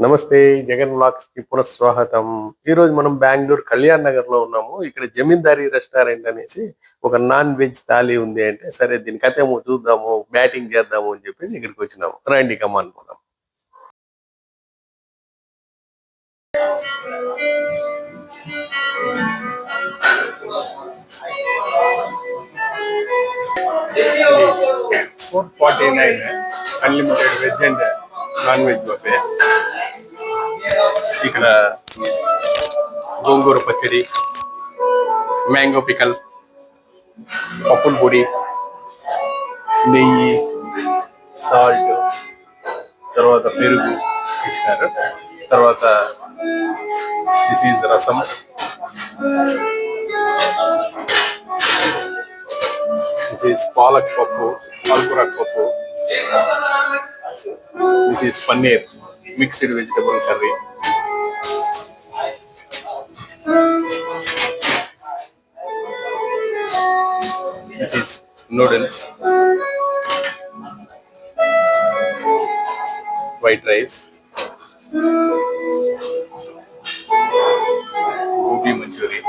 నమస్తే జగన్ వ్లాగ్స్ కి పునఃస్వాగతం. ఈ రోజు మనం బెంగళూరు కళ్యాణ్ నగర్ లో ఉన్నాము. ఇక్కడ జమీందారీ రెస్టారెంట్ అనేసి ఒక నాన్ వెజ్ థాలీ ఉంది అంటే సరే దీని కథేమో చూద్దాము, బ్యాటింగ్ చేద్దాము అని చెప్పేసి ఇక్కడికి వచ్చినాము. రండి కమాన్ పోదాం. ఇది 449 unlimited veg and non veg buffet. ఇక్కడ గోంగూర పచ్చడి, మ్యాంగో పికల్, పప్పుల పొడి, నెయ్యి, సాల్ట్, తర్వాత పెరుగు ఇచ్చినారు. తర్వాత దిస్ ఈజ్ రసం, దిస్ ఈజ్ పాలక్ పప్పు, పాలకూరకు పప్పు, this is paneer mixed vegetable curry, this is noodles, white rice, gobi manchurian,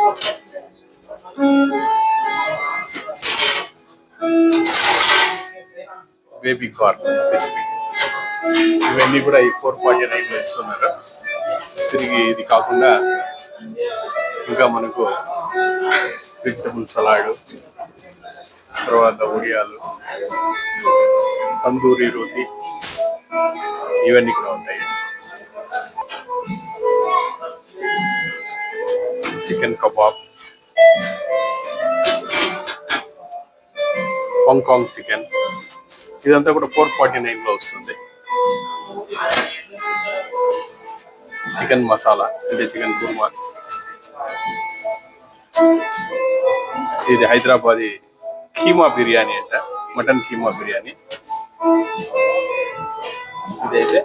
baby corn biscuit. ఇవన్నీ కూడా ఈ 449 లో ఇస్తున్నారు. తిరిగి ఇది కాకుండా ఇంకా మనకు వెజిటబుల్ సలాడ్, తర్వాత ఉడియాలు, తందూరి రోటీ ఇవన్నీ కూడా ఉంటాయి. చికెన్ కబాబ్, హాంకాంగ్ చికెన్, ఇదంతా కూడా 449 లో వస్తుంది. చికెన్ మసాలా అంటే చికెన్ కుర్మా, ఇది హైదరాబాదీ కీమా బిర్యానీ అంట, మటన్ కీమా బిర్యానీ. ఇదైతే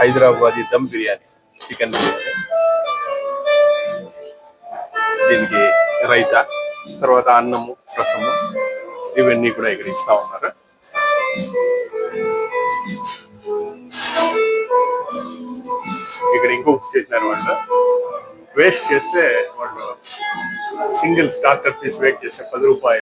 హైదరాబాదీ దమ్ బిర్యానీ, చికెన్ బిర్యానీ. దీనికి రైతా, తర్వాత అన్నము, రసము ఇవన్నీ కూడా ఇక్కడ ఇస్తా ఉన్నారు. ఇక్కడ ఇంకొక చేసినారు వాళ్ళు, వేస్ట్ చేస్తే వాళ్ళు సింగిల్ స్టార్టర్ పీస్ వేస్ట్ చేస్తే 10 రూపాయలు.